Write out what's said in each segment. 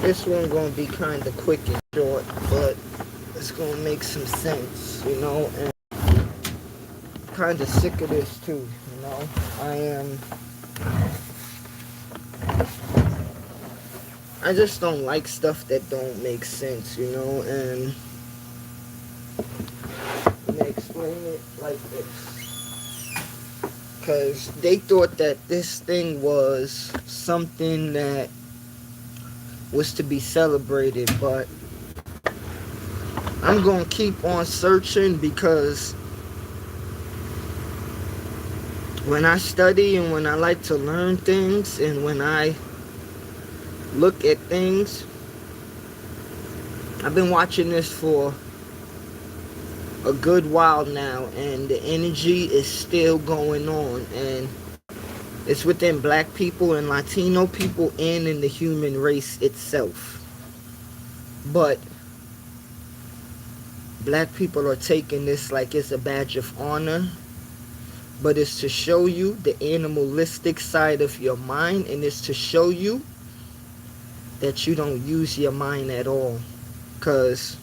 This one gonna be kind of quick and short, but it's gonna make some sense, you know. And kind of sick of this too, you know. I am. I just don't like stuff that don't make sense, you know. And let me explain it like this, because they thought that this thing was something that was to be celebrated, but I'm gonna keep on searching, because when I study and when I like to learn things and when I look at things, I've been watching this for a good while now, and the energy is still going on, and it's within black people and Latino people and in the human race itself. But black people are taking this like it's a badge of honor, but it's to show you the animalistic side of your mind, and it's to show you that you don't use your mind at all. Because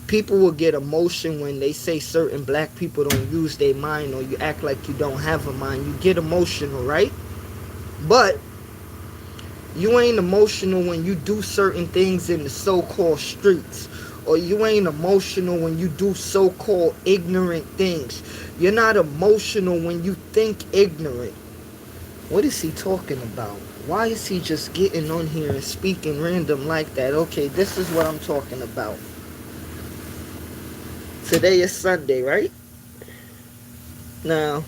people will get emotion when they say certain black people don't use their mind, or you act like you don't have a mind. You get emotional, right? But you ain't emotional when you do certain things in the so-called streets, or you ain't emotional when you do so-called ignorant things. You're not emotional when you think ignorant. What is he talking about? Why is he just getting on here and speaking random like that? Okay, this is what I'm talking about. Today is Sunday, right? Now,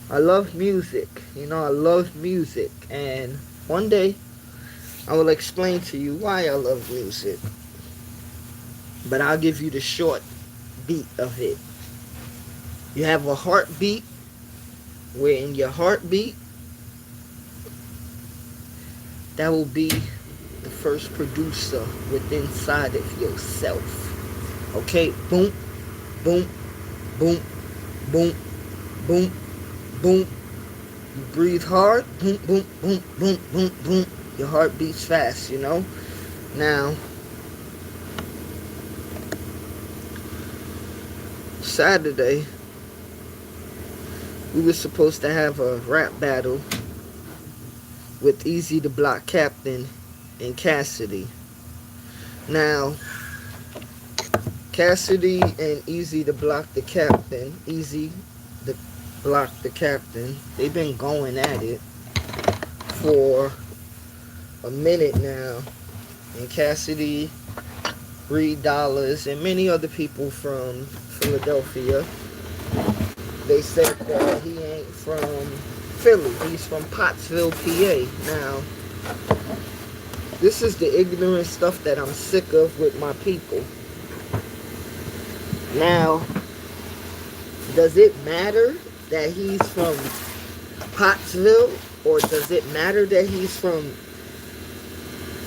I love music. You know, I love music. And one day, I will explain to you why I love music. But I'll give you the short beat of it. You have a heartbeat, where in your heartbeat, that will be the first producer within inside of yourself. Okay? Boom, boom, boom, boom, boom, boom. You breathe hard. Boom, boom, boom, boom, boom, boom. Your heart beats fast, you know? Now, Saturday, we were supposed to have a rap battle with Easy the Block Captain and Cassidy. Now, Cassidy and Easy the Block the Captain, Easy the Block the Captain, they've been going at it for a minute now. And Cassidy, Reed Dollars, and many other people from Philadelphia, they said that he ain't from Philly. He's from Pottsville, PA. Now, this is the ignorant stuff that I'm sick of with my people. Now, does it matter that he's from Pottsville, or does it matter that he's from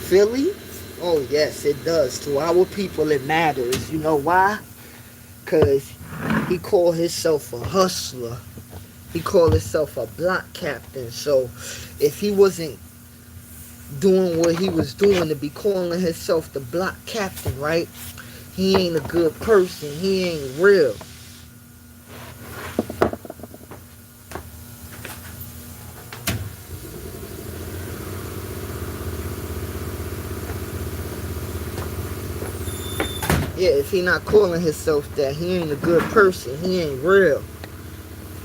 Philly? Oh yes, it does. To our people, it matters. You know why? Because he called himself a hustler. He called himself a block captain. So if he wasn't doing what he was doing to be calling himself the block captain, right? He ain't a good person. He ain't real. Yeah, if he not calling himself that, he ain't a good person. He ain't real.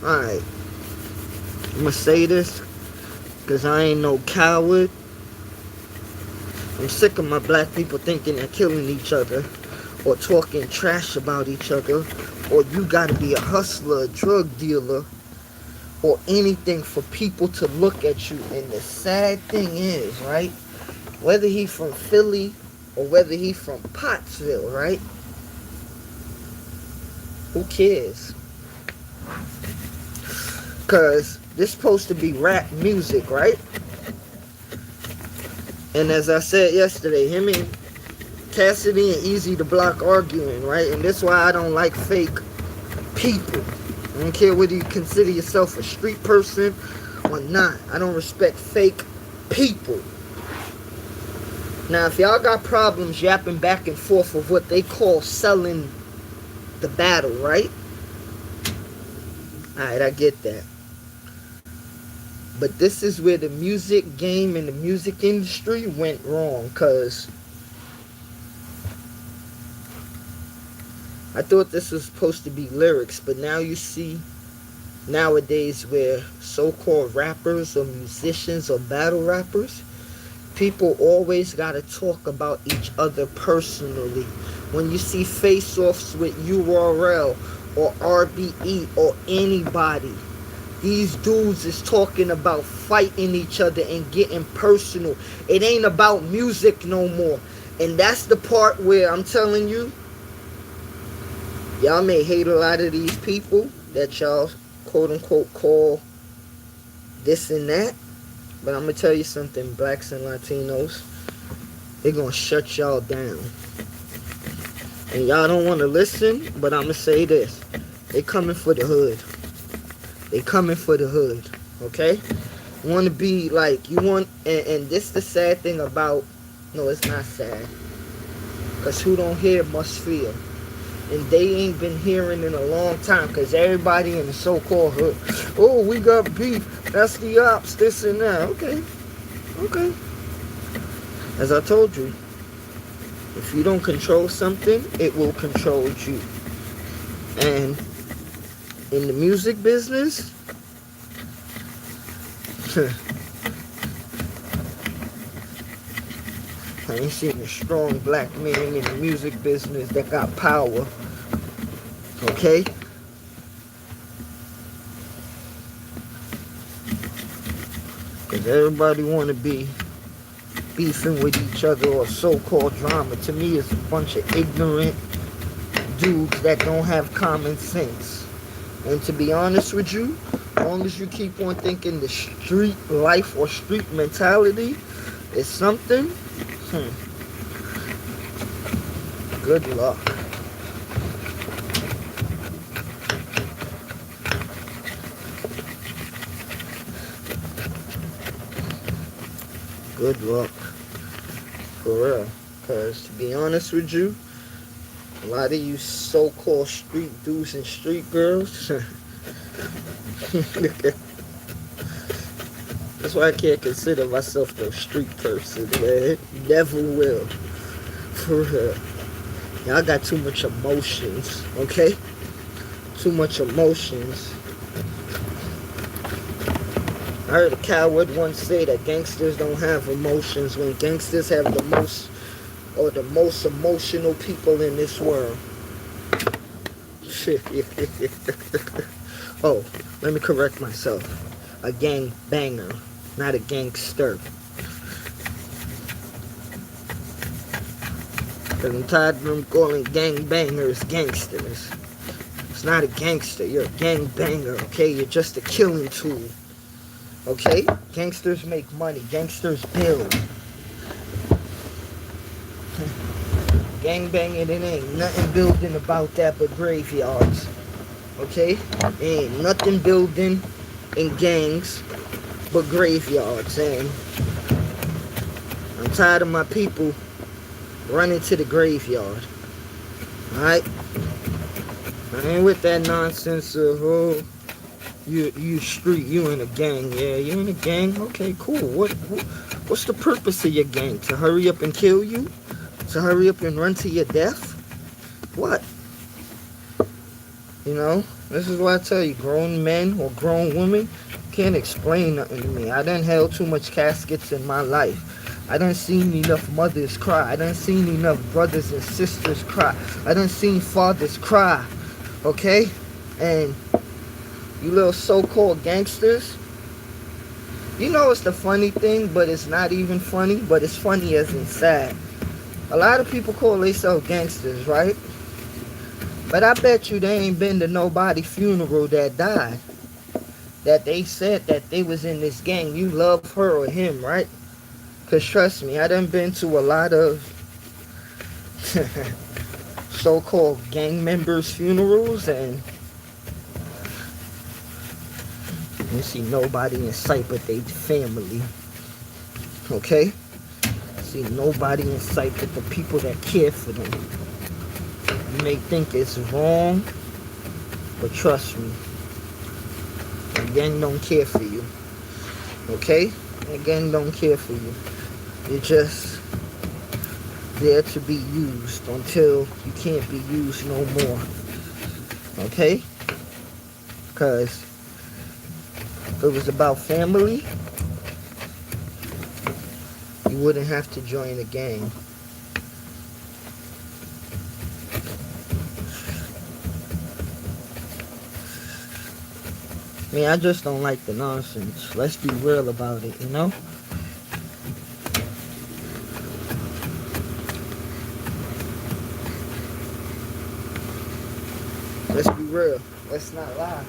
Alright. I'm gonna say this because I ain't no coward. I'm sick of my black people thinking they're killing each other, or talking trash about each other, or you gotta be a hustler, a drug dealer, or anything for people to look at you. And the sad thing is, right, whether he from Philly or whether he from Pottsville, right, who cares? Because this supposed to be rap music, right? And as I said yesterday, him and Cassidy and Easy the Block arguing, right? And that's why I don't like fake people. I don't care whether you consider yourself a street person or not. I don't respect fake people. Now, if y'all got problems yapping back and forth of what they call selling the battle, right? Alright, I get that. But this is where the music game and the music industry went wrong, because I thought this was supposed to be lyrics, but now you see nowadays where so-called rappers or musicians or battle rappers, people always got to talk about each other personally. When you see face-offs with URL or RBE or anybody, these dudes is talking about fighting each other and getting personal. It ain't about music no more. And that's the part where I'm telling you, y'all may hate a lot of these people that y'all quote-unquote call this and that. But I'm going to tell you something, blacks and Latinos, they're going to shut y'all down. And y'all don't want to listen, but I'm going to say this. They coming for the hood. They coming for the hood, okay? You want to be like, you want, and this the sad thing about, no, it's not sad. Because who don't hear must feel. And they ain't been hearing in a long time, because everybody in the so-called hood, oh, we got beef, that's the ops, this and that. Okay, okay. As I told you, if you don't control something, it will control you. And in the music business, I ain't seen a strong black man in the music business that got power. Okay? Because everybody want to be beefing with each other or so-called drama. To me, it's a bunch of ignorant dudes that don't have common sense. And to be honest with you, as long as you keep on thinking the street life or street mentality is something, good luck. Good luck. For real. Because to be honest with you, a lot of you so-called street dudes and street girls, that's why I can't consider myself no street person, man. Never will. For real. Y'all got too much emotions, okay? Too much emotions. I heard a coward once say that gangsters don't have emotions, when gangsters have the most emotional people in this world. Oh, let me correct myself. A gang banger, not a gangster. Because I'm tired of them calling gang bangers gangsters. It's not a gangster, you're a gang banger, okay? You're just a killing tool. Okay? Gangsters make money. Gangsters build. Gangbanging, it ain't nothing building about that but graveyards. Okay? Ain't nothing building in gangs but graveyards. And I'm tired of my people running to the graveyard. Alright? I ain't with that nonsense of, oh, you street, you in a gang. Yeah, you in a gang? Okay, cool. What's the purpose of your gang? To hurry up and kill you? To hurry up and run to your death? What? You know, this is why I tell you, grown men or grown women can't explain nothing to me. I done held too much caskets in my life. I done seen enough mothers cry. I done seen enough brothers and sisters cry. I done seen fathers cry. Okay? And you little so-called gangsters, you know it's the funny thing, but it's not even funny, but it's funny as in sad. A lot of people call themselves gangsters, right? But I bet you they ain't been to nobody's funeral that died, that they said that they was in this gang. You love her or him, right? Because trust me, I done been to a lot of so-called gang members' funerals, and you see nobody in sight but they family. Okay? see nobody in sight but the people that care for them. You may think it's wrong, but trust me, the gang don't care for you. Okay? The gang don't care for you. You're just there to be used until you can't be used no more. Okay? Because if it was about family, you wouldn't have to join a gang. I mean, I just don't like the nonsense. Let's be real about it, you know? Let's be real. Let's not lie.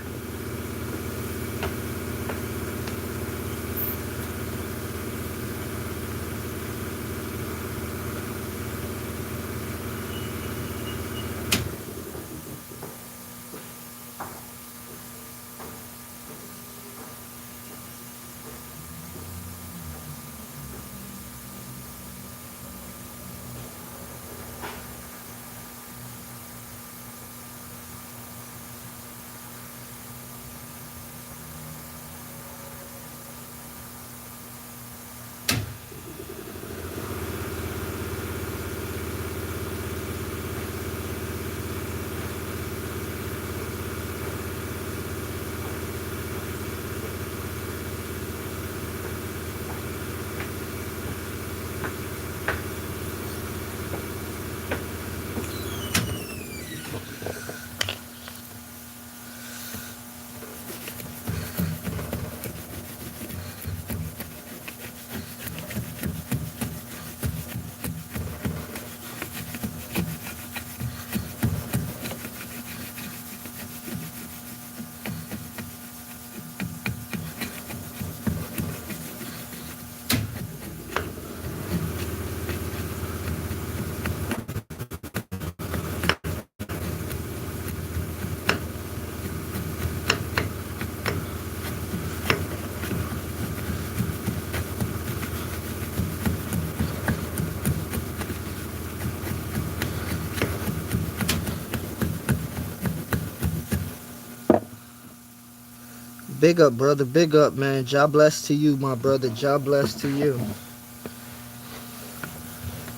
Big up, brother. Big up, man. God bless to you, my brother. God bless to you.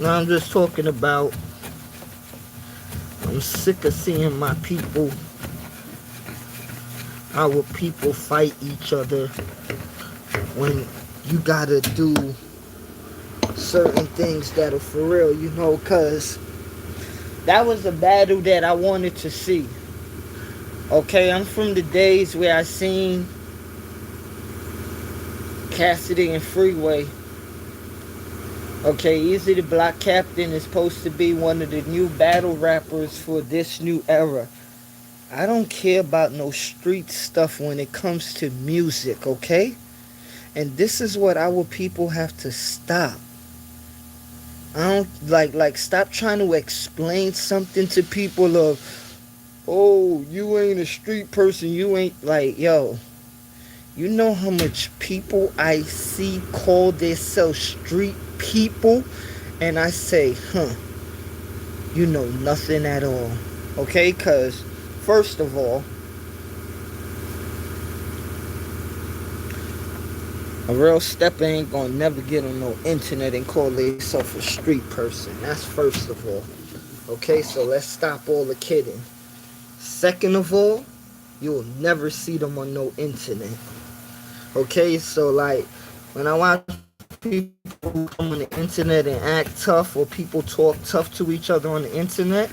Now I'm just talking about, I'm sick of seeing my people, our people fight each other when you gotta do certain things that are for real, you know, cause that was a battle that I wanted to see. Okay, I'm from the days where I seen Cassidy and Freeway. Okay, Easy the Block Captain is supposed to be one of the new battle rappers for this new era. I don't care about no street stuff when it comes to music, okay? And this is what our people have to stop. I don't like stop trying to explain something to people of, oh, you ain't a street person, you ain't like, yo. You know how much people I see call themselves street people? And I say, you know nothing at all. Okay? Because, first of all, a real stepper ain't gonna never get on no internet and call themselves a street person. That's first of all. Okay? So let's stop all the kidding. Second of all, you'll never see them on no internet. Okay, so like when I watch people come on the internet and act tough, or people talk tough to each other on the internet,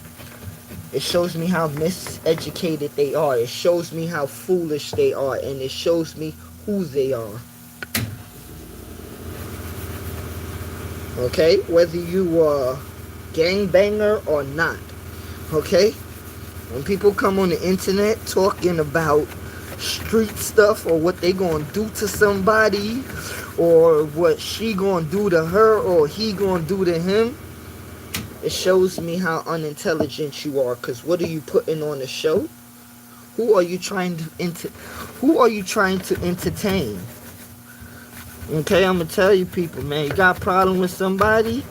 it shows me how miseducated they are. It shows me how foolish they are, and it shows me who they are. Okay, whether you are gangbanger or not. Okay, when people come on the internet talking about street stuff, or what they gonna do to somebody, or what she gonna do to her, or he gonna do to him, it shows me how unintelligent you are. Because what are you putting on the show? Who are you trying to entertain? Okay, I'm gonna tell you people, man, you got a problem with somebody,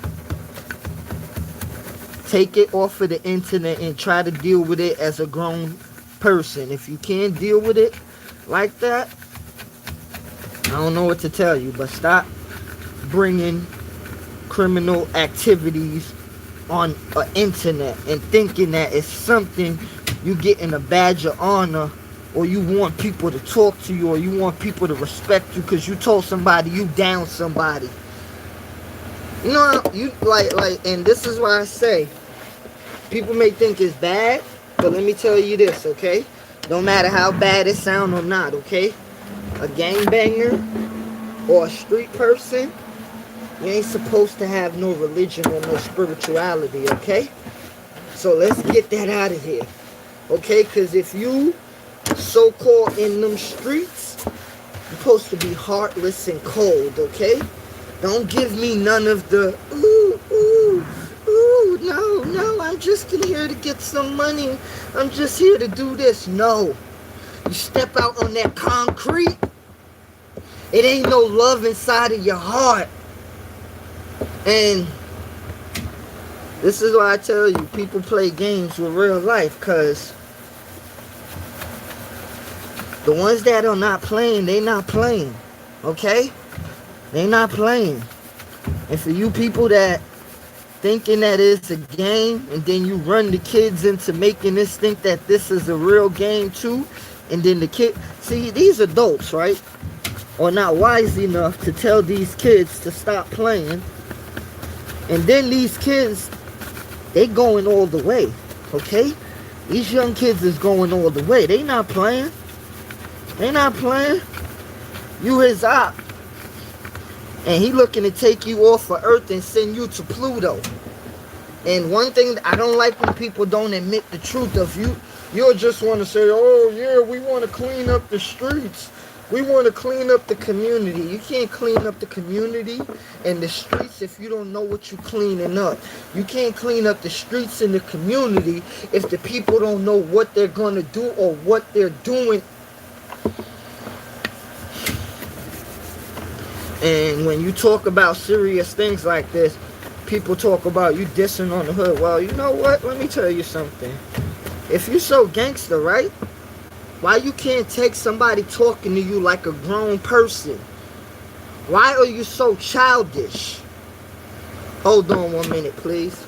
take it off of the internet and try to deal with it as a grown person. If you can't deal with it like that, I don't know what to tell you, but stop bringing criminal activities on the internet and thinking that it's something you getting a badge of honor, or you want people to talk to you, or you want people to respect you because you told somebody you down somebody. You know, you like, and this is why I say people may think it's bad, but let me tell you this, okay? No matter how bad it sound or not, okay? A gangbanger or a street person, you ain't supposed to have no religion or no spirituality, okay? So let's get that out of here, okay? Because if you so-called in them streets, you're supposed to be heartless and cold, okay? Don't give me none of the, no, I'm just in here to get some money. I'm just here to do this. No. You step out on that concrete, it ain't no love inside of your heart. And this is why I tell you, people play games with real life, because the ones that are not playing, they not playing. Okay? They not playing. And for you people that thinking that it's a game, and then you run the kids into making this think that this is a real game too, and then the kid, see, these adults, right, are not wise enough to tell these kids to stop playing. And then these kids, they going all the way, okay? These young kids is going all the way. They not playing. They not playing. You his op. And he looking to take you off of Earth and send you to Pluto. And one thing I don't like when people don't admit the truth of you. You'll just want to say, oh yeah, we want to clean up the streets. We want to clean up the community. You can't clean up the community and the streets if you don't know what you're cleaning up. You can't clean up the streets and the community if the people don't know what they're going to do or what they're doing. And when you talk about serious things like this, people talk about you dissing on the hood. Well, you know what? Let me tell you something. If you're so gangster, right? Why you can't take somebody talking to you like a grown person? Why are you so childish? Hold on 1 minute, please.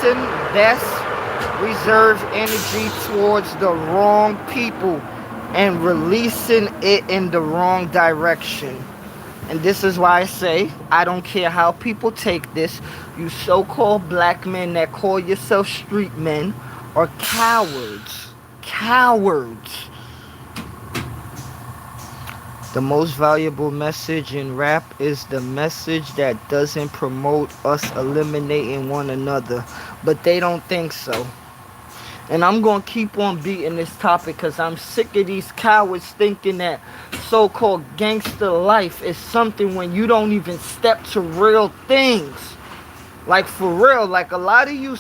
listen, best reserve energy towards the wrong people and releasing it in the wrong direction. And this is why I say, I don't care how people take this, you so-called black men that call yourself street men are cowards. Cowards. The most valuable message in rap is the message that doesn't promote us eliminating one another. But they don't think so. And I'm going to keep on beating this topic because I'm sick of these cowards thinking that so-called gangster life is something when you don't even step to real things. Like for real, like a lot of you...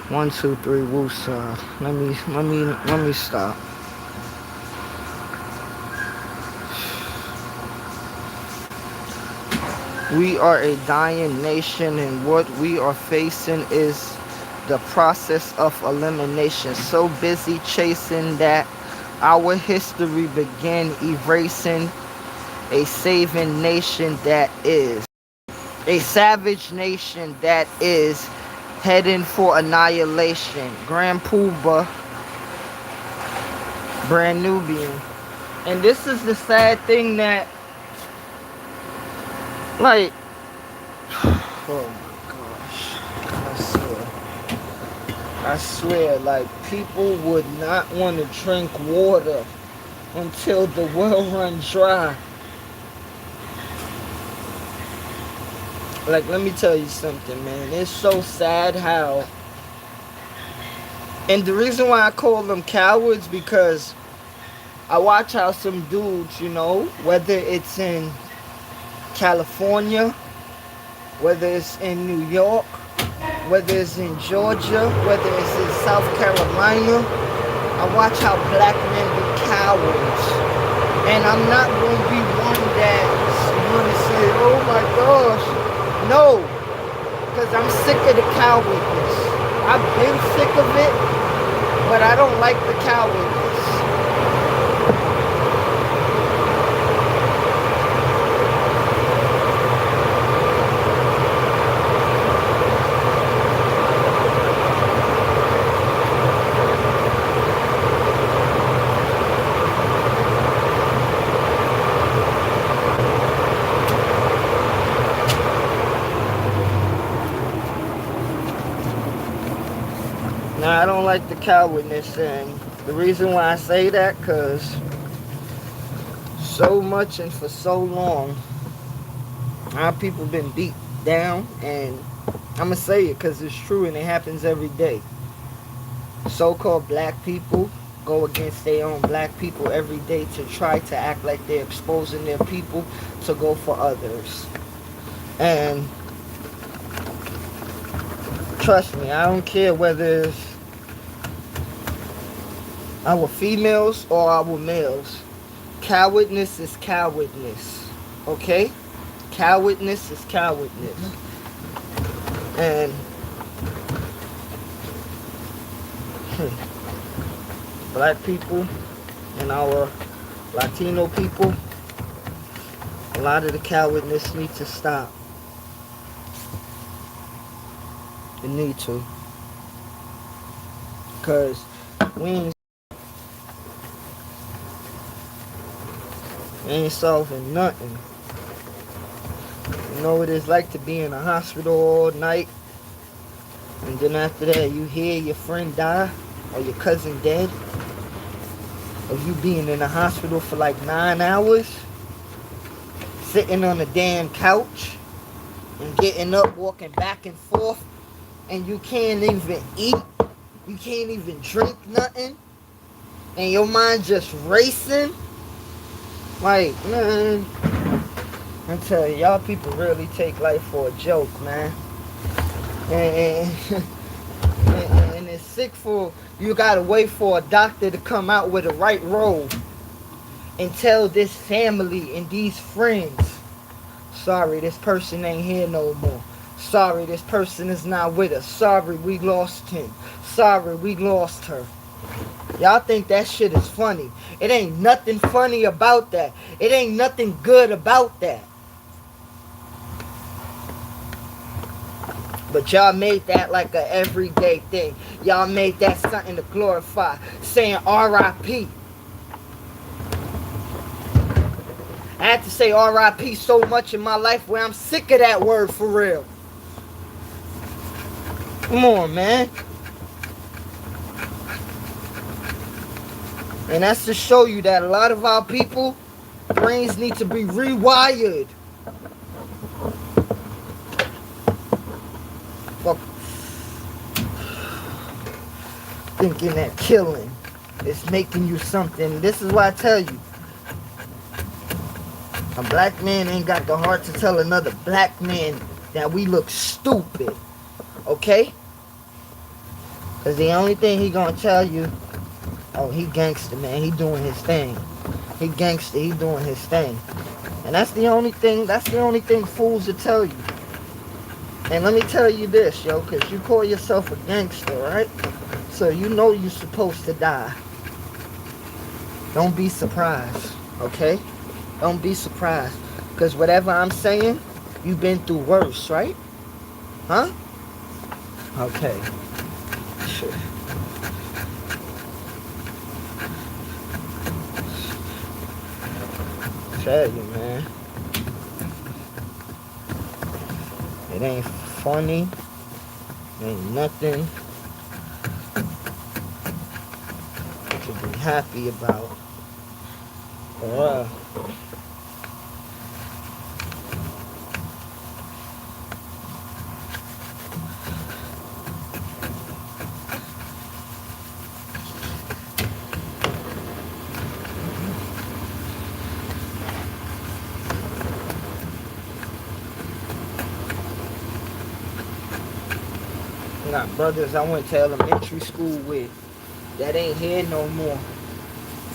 1, 2, 3, woosah. Let me stop. We are a dying nation, and what we are facing is the process of elimination. So busy chasing that our history began erasing a saving nation that is. A savage nation that is heading for annihilation. Grand Poobah, Brand Nubian. And this is the sad thing that, like, oh my gosh, I swear, like, people would not want to drink water until the well runs dry. Like, let me tell you something, man. It's so sad how, and the reason why I call them cowards, because I watch how some dudes, you know, whether it's in California, whether it's in New York, whether it's in Georgia, whether it's in South Carolina, I watch how black men be cowards. And I'm not going to be one that's going to say, oh my gosh, no, because I'm sick of the cowardness. I've been sick of it, but I don't like the cowardness. Now, I don't like the cowardness, and the reason why I say that, because so much and for so long, our people been beat down, and I'm going to say it because it's true and it happens every day. So-called black people go against their own black people every day to try to act like they're exposing their people to go for others. And trust me, I don't care whether it's our females or our males. Cowardness is cowardness. Okay? Cowardness is cowardness. And black people and our Latino people, a lot of the cowardness needs to stop. It need to. Because we ain't solving nothing. You know what it's like to be in a hospital all night, and then after that you hear your friend die or your cousin dead, or you being in a hospital for like 9 hours, sitting on a damn couch and getting up, walking back and forth, and you can't even eat, you can't even drink nothing, and your mind just racing. Like, man, I tell you, y'all people really take life for a joke, man. And it's sick for, you gotta wait for a doctor to come out with a right robe and tell this family and these friends, sorry, this person ain't here no more. Sorry, this person is not with us. Sorry, we lost him. Sorry, we lost her. Y'all think that shit is funny. It ain't nothing funny about that. It ain't nothing good about that. But y'all made that like a everyday thing. Y'all made that something to glorify. Saying R.I.P. I had to say R.I.P. so much in my life where I'm sick of that word for real. Come on, man. And that's to show you that a lot of our people, brains need to be rewired. Fuck. Thinking that killing is making you something. This is why I tell you. A black man ain't got the heart to tell another black man that we look stupid. Okay? Because the only thing he gonna tell you, oh, he gangster, man. He doing his thing. He gangster. He doing his thing. And that's the only thing fools will tell you. And let me tell you this, yo, because you call yourself a gangster, right? So you know you're supposed to die. Don't be surprised, okay? Don't be surprised. Because whatever I'm saying, you've been through worse, right? Huh? Okay. Sure. Tell you, man. It ain't funny. Ain't nothing to be happy about. Got brothers I went to elementary school with that ain't here no more.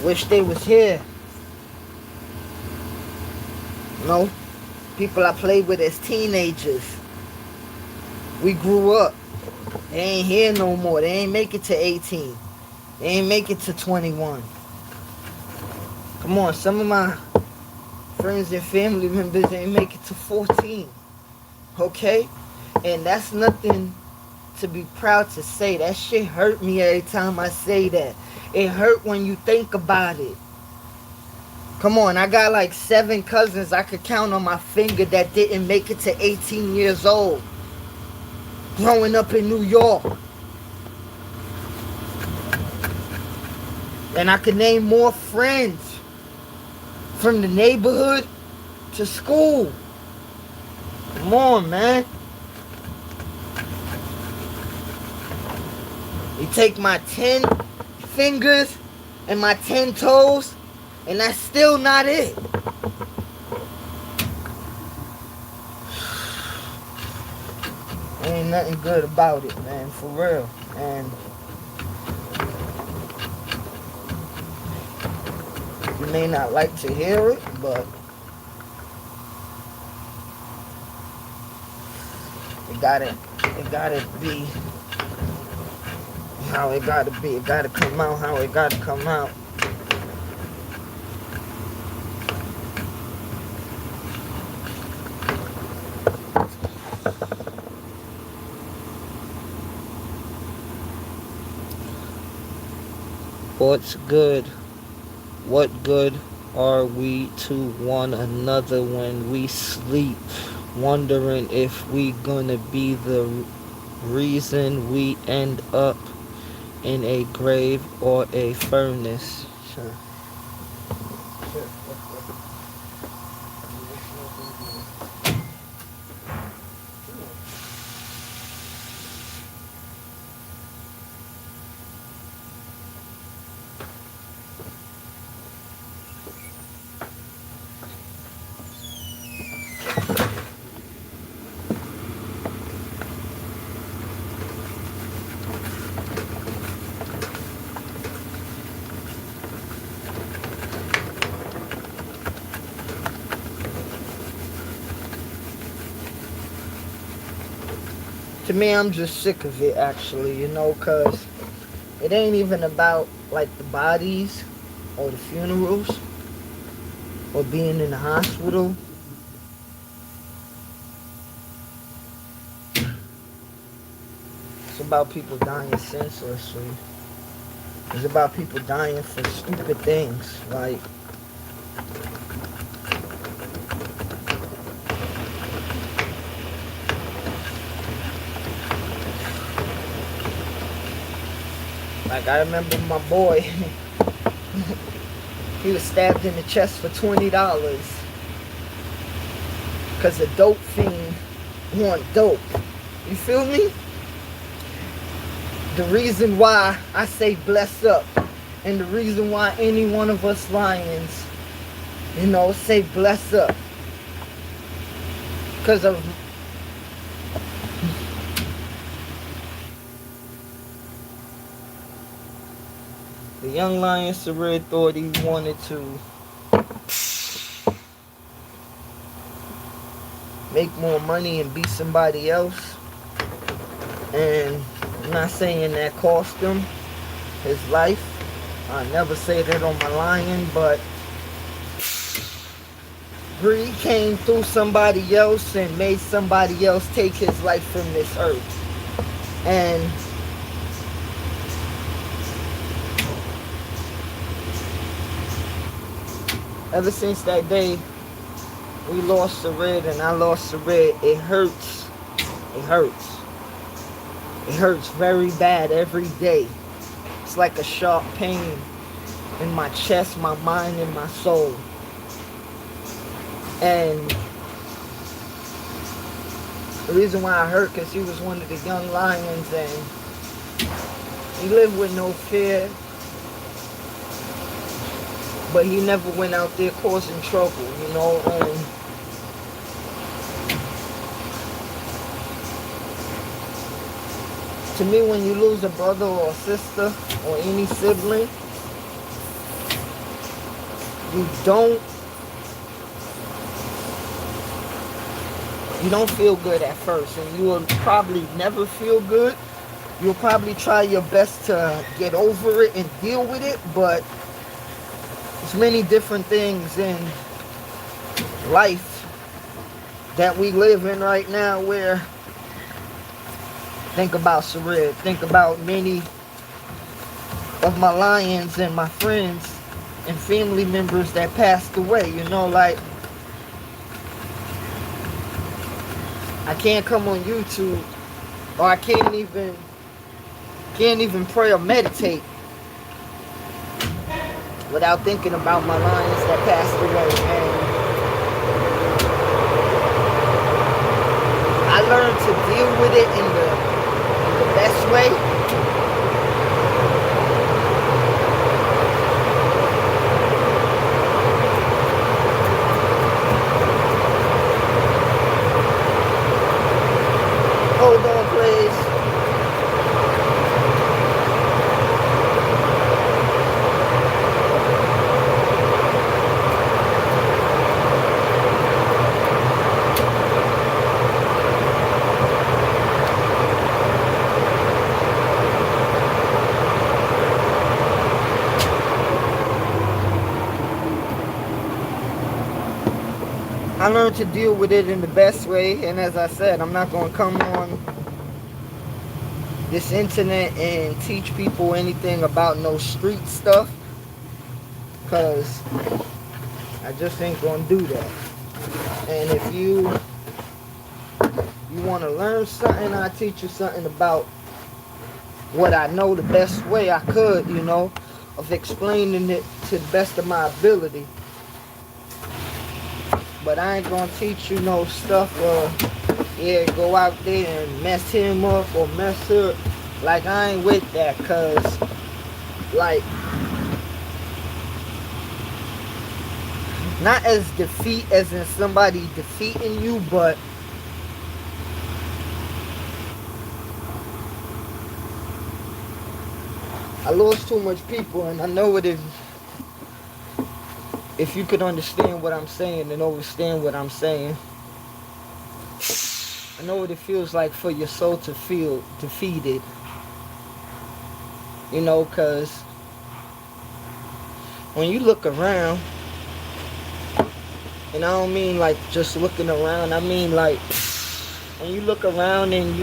Wish they was here. You know, people I played with as teenagers. We grew up. They ain't here no more. They ain't make it to 18. They ain't make it to 21. Come on, some of my friends and family members ain't make it to 14. Okay? And that's nothing to be proud to say. That shit hurt me every time I say that. It hurt when you think about it. Come on, I got like 7 cousins I could count on my finger that didn't make it to 18 years old. Growing up in New York. And I could name more friends. From the neighborhood to school. Come on, man. You take my 10 fingers and my 10 toes, and that's still not it. Ain't nothing good about it, man, for real. And you may not like to hear it, but it gotta be how it gotta be. It gotta come out how it gotta come out. What's good? What good are we to one another when we sleep? Wondering if we gonna be the reason we end up in a grave or a furnace. Sure. To me, I'm just sick of it, actually, you know, because it ain't even about, like, the bodies or the funerals or being in the hospital. about people dying senselessly. It's about people dying for stupid things. Like I remember my boy, he was stabbed in the chest for $20 because a dope fiend want dope. You feel me? The reason why I say bless up, and the reason why any one of us lions, say bless up, because of the young lion Sarid thought he wanted to make more money and be somebody else. And I'm not saying that cost him his life. I never say that on my lion, but greed came through somebody else and made somebody else take his life from this earth. And ever since that day, we lost Sarid and I lost Sarid. It hurts. It hurts. It hurts very bad every day. It's like a sharp pain in my chest, my mind, and my soul. And the reason why I hurt, because he was one of the young lions and he lived with no fear. But he never went out there causing trouble, and to me, when you lose a brother or a sister or any sibling, you don't feel good at first, and you will probably never feel good. You'll probably try your best to get over it and deal with it, but there's many different things in life that we live in right now where, think about Sarid, think about many of my lions and my friends and family members that passed away, I can't come on YouTube, or I can't even pray or meditate without thinking about my lions that passed away. And I learned to deal with it in the best way. Hold on, please. I learned to deal with it in the best way, and as I said, I'm not going to come on this internet and teach people anything about no street stuff, because I just ain't going to do that. And if you want to learn something, I'll teach you something about what I know the best way I could, of explaining it to the best of my ability. But I ain't gonna teach you no stuff go out there and mess him up or mess her. Like, I ain't with that, cause not as defeat as in somebody defeating you, but I lost too much people, and I know it is. If you could understand what I'm saying and understand what I'm saying, I know what it feels like for your soul to feel defeated. Because when you look around, and I don't mean like just looking around, I mean like when you look around and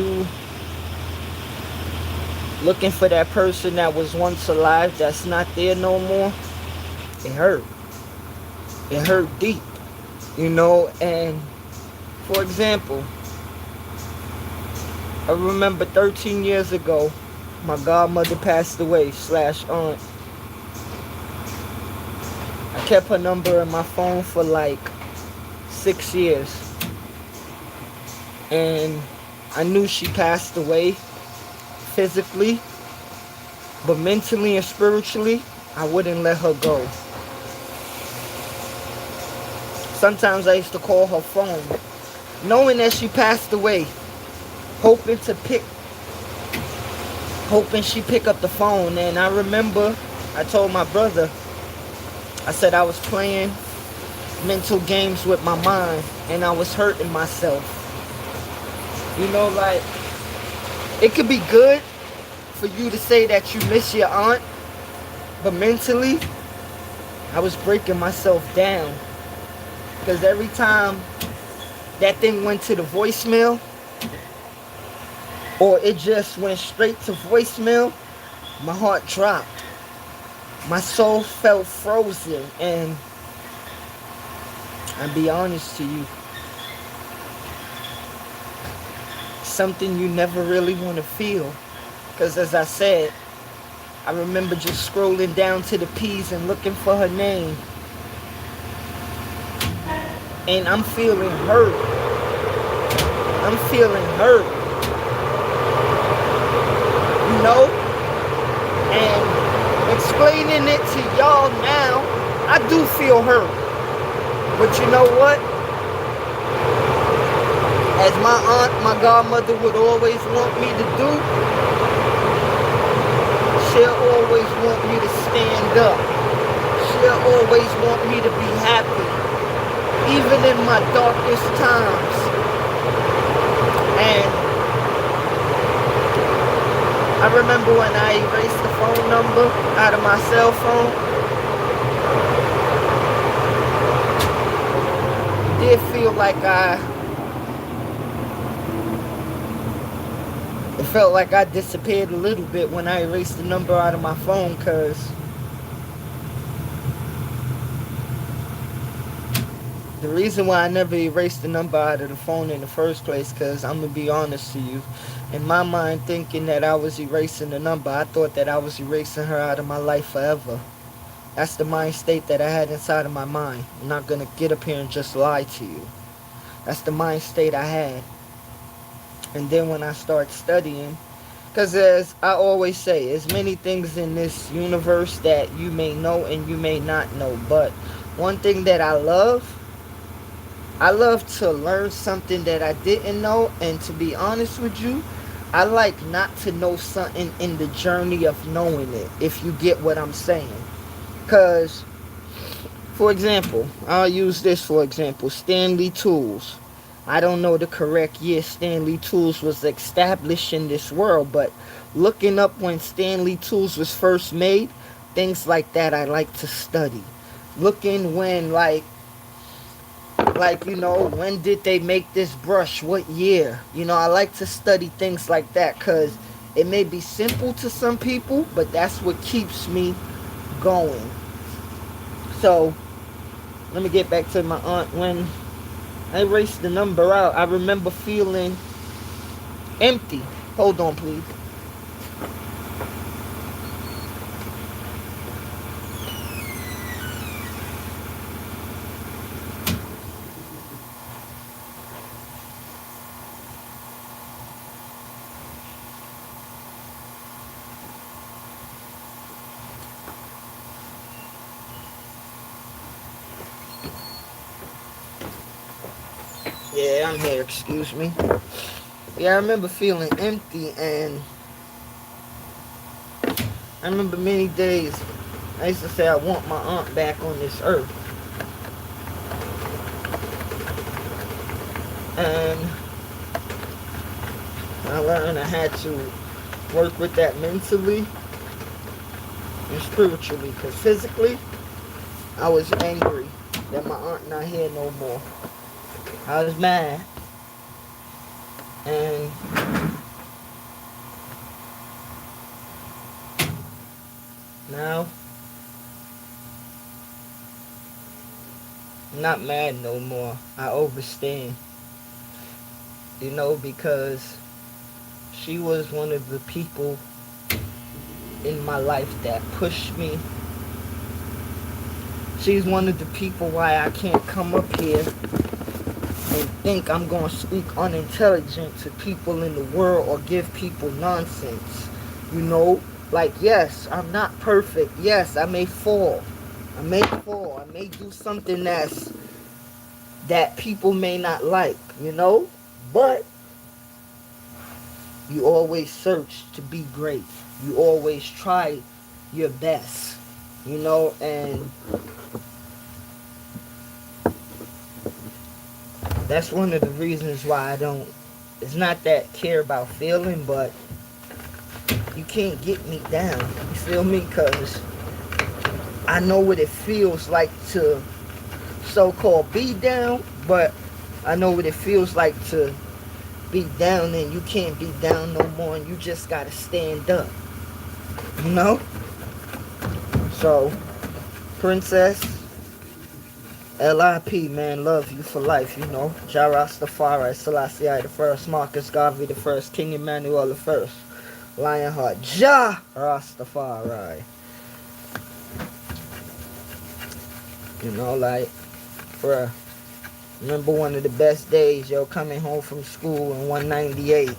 looking for that person that was once alive that's not there no more, it hurt. It hurt deep, you know. And for example, I remember 13 years ago, my godmother passed away slash aunt. I kept her number in my phone for like 6 years. And I knew she passed away physically, but mentally and spiritually, I wouldn't let her go. Sometimes I used to call her phone, knowing that she passed away, hoping she pick up the phone. And I remember I told my brother, I said I was playing mental games with my mind and I was hurting myself. You know, like, it could be good for you to say that you miss your aunt, but mentally, I was breaking myself down. Because every time that thing went to the voicemail, or it just went straight to voicemail, my heart dropped. My soul felt frozen. And I'll be honest to you, something you never really want to feel. Because as I said, I remember just scrolling down to the P's and looking for her name. And I'm feeling hurt. I'm feeling hurt. You know? And explaining it to y'all now, I do feel hurt. But you know what? As my aunt, my godmother would always want me to do, she'll always want me to stand up. She'll always want me to be happy, even in my darkest times. And I remember when I erased the phone number out of my cell phone, it did feel like it felt like I disappeared a little bit when I erased the number out of my phone, because the reason why I never erased the number out of the phone in the first place, because I'm going to be honest to you, in my mind thinking that I was erasing the number, I thought that I was erasing her out of my life forever. That's the mind state that I had inside of my mind. I'm not going to get up here and just lie to you. That's the mind state I had. And then when I start studying, because as I always say, there's many things in this universe that you may know and you may not know. But one thing that I love to learn something that I didn't know. And to be honest with you, I like not to know something in the journey of knowing it, if you get what I'm saying. Because, for example, I'll use this for example, Stanley Tools. I don't know the correct year Stanley Tools was established in this world, but looking up when Stanley Tools was first made, things like that I like to study. Looking when, like, you know, when did they make this brush? What year? You know, I like to study things like that, because it may be simple to some people, but that's what keeps me going. So, let me get back to my aunt. When I erased the number out, I remember feeling empty. Hold on, please. Yeah, I'm here, excuse me. Yeah, I remember feeling empty, and I remember many days I used to say I want my aunt back on this earth. And I learned I had to work with that mentally and spiritually, because physically I was angry that my aunt not here no more. I was mad. And Now, I'm not mad no more. I understand. You know, because she was one of the people in my life that pushed me. She's one of the people why I can't come up here and think I'm going to speak unintelligent to people in the world or give people nonsense. You know, like, yes, I'm not perfect. Yes, I may fall. I may do something that people may not like, you know? But you always search to be great. You always try your best, you know? And that's one of the reasons why I don't, it's not that care about feeling, but you can't get me down. You feel me? Because I know what it feels like to so-called be down, but I know what it feels like to be down and you can't be down no more and you just gotta stand up. You know? So, Princess, LIP, man, love you for life, you know. Jah Rastafari, Selassie I the first, Marcus Garvey the first, King Emmanuel the first, Lionheart, Jah Rastafari. You know, like, bruh, remember one of the best days, yo, coming home from school in 198.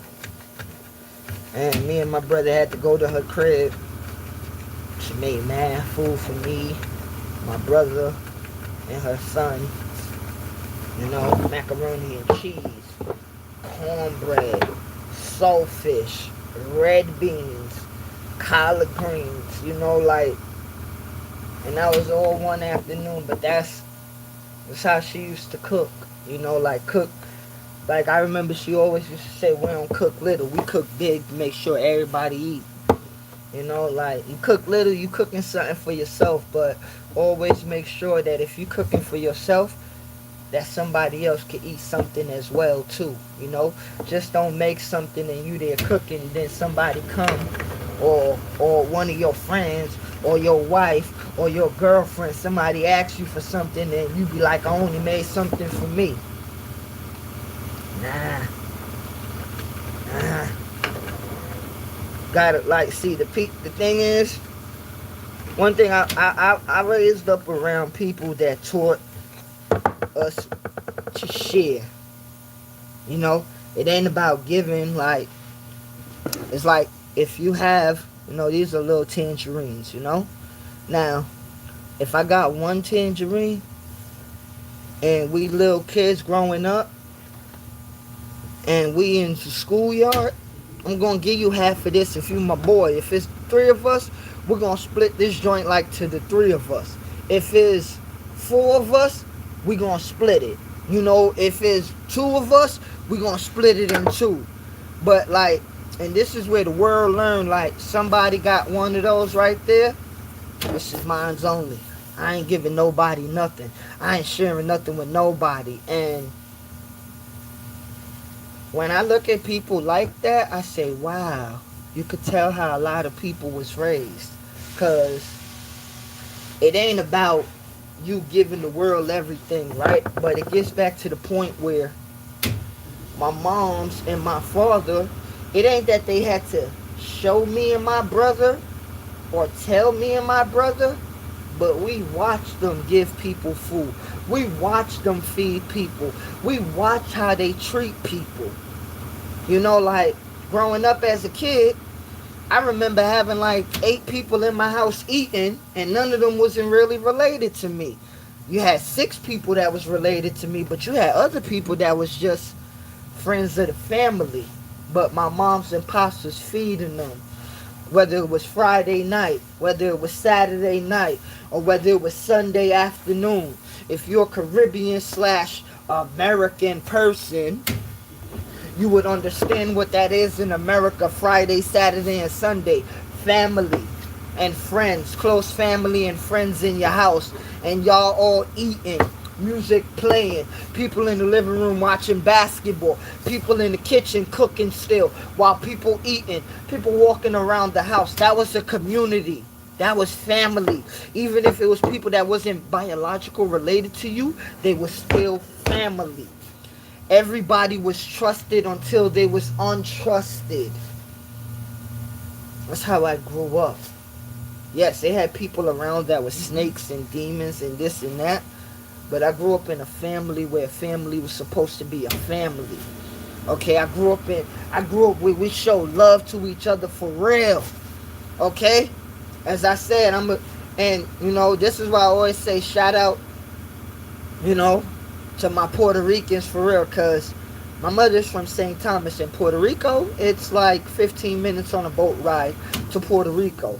And me and my brother had to go to her crib. She made mad food for me, my brother, and her son. You know, macaroni and cheese, cornbread, saltfish, red beans, collard greens, you know, like, and that was all one afternoon, but that's how she used to cook, you know, like cook. Like, I remember she always used to say, we don't cook little, we cook big to make sure everybody eat. You know, like, you cook little, you cooking something for yourself, but always make sure that if you cooking for yourself, that somebody else can eat something as well, too, you know? Just don't make something and you there cooking, then somebody come, or one of your friends, or your wife, or your girlfriend, somebody asks you for something and you be like, I only made something for me. Nah. Gotta, like, see, the thing is, one thing I raised up around people that taught us to share. You know, it ain't about giving, like, it's like, if you have, you know, these are little tangerines, you know? Now, if I got one tangerine, and we little kids growing up, and we in the schoolyard, I'm gonna give you half of this if you my boy. If it's 3 of us, we're gonna split this joint like to the 3 of us. If it's 4 of us, we gonna split it. You know, if it's 2 of us, we gonna split it in 2. But like, and this is where the world learned, like, somebody got one of those right there, this is mine's only. I ain't giving nobody nothing. I ain't sharing nothing with nobody. And when I look at people like that, I say, wow, you could tell how a lot of people was raised. Because it ain't about you giving the world everything, right? But it gets back to the point where my moms and my father, it ain't that they had to show me and my brother or tell me and my brother, but we watched them give people food. We watched them feed people. We watched how they treat people. You know, like, growing up as a kid, I remember having like 8 people in my house eating, and none of them wasn't really related to me. You had 6 people that was related to me, but you had other people that was just friends of the family. But my moms and pops was feeding them. Whether it was Friday night, whether it was Saturday night, or whether it was Sunday afternoon. If you're a Caribbean / American person, you would understand what that is in America. Friday, Saturday, and Sunday. Family and friends. Close family and friends in your house. And y'all all eating. Music playing. People in the living room watching basketball. People in the kitchen cooking still. While people eating. People walking around the house. That was a community. That was family. Even if it was people that wasn't biological related to you, they were still family. Everybody was trusted until they was untrusted. That's how I grew up. Yes, they had people around that were snakes and demons and this and that. But I grew up in a family where family was supposed to be a family. Okay, I grew up where we show love to each other for real. Okay? As I said, and you know, this is why I always say shout out, you know, to my Puerto Ricans for real, cause my mother's from St. Thomas in Puerto Rico. It's like 15 minutes on a boat ride to Puerto Rico.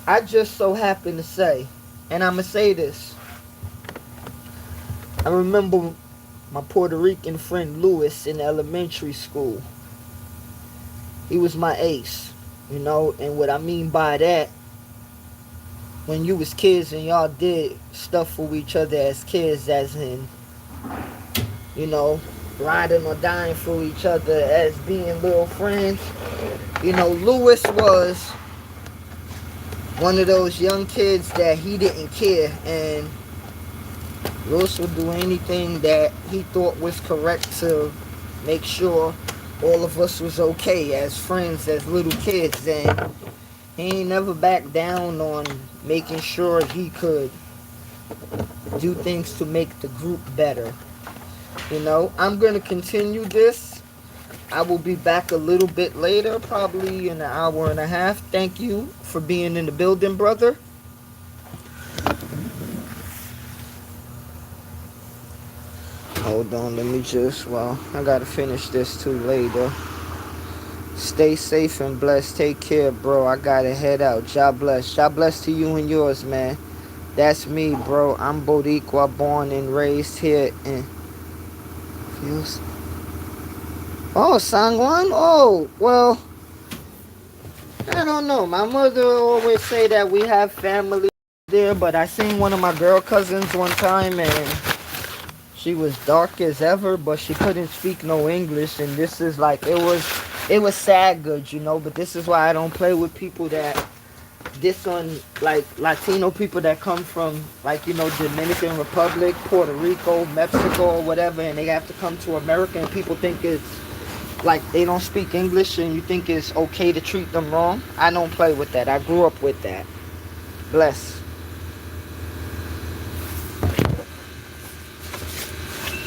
I just so happen to say, and I'ma say this, I remember my Puerto Rican friend Lewis in elementary school. He was my ace, you know, and what I mean by that, when you was kids and y'all did stuff for each other as kids, as in, you know, riding or dying for each other as being little friends. You know, Lewis was one of those young kids that he didn't care, and Lewis would do anything that he thought was correct to make sure all of us was okay as friends, as little kids, and he ain't never backed down on making sure he could do things to make the group better. You know, I'm going to continue this. I will be back a little bit later, probably in an hour and a half. Thank you for being in the building, brother. Hold on, let me just, well, I got to finish this too later. Stay safe and blessed. Take care, bro. I got to head out. God bless. God bless to you and yours, man. That's me, bro. I'm Boricua, born and raised here in... Oh, Sangwan? Oh, well, I don't know. My mother always say that we have family there, but I seen one of my girl cousins one time, and she was dark as ever, but she couldn't speak no English, and this is like, it was sad good, you know, but this is why I don't play with people that, like Latino people that come from, like, you know, Dominican Republic, Puerto Rico, Mexico, or whatever, and they have to come to America, and people think it's, like, they don't speak English, and you think it's okay to treat them wrong. I don't play with that. I grew up with that. Bless.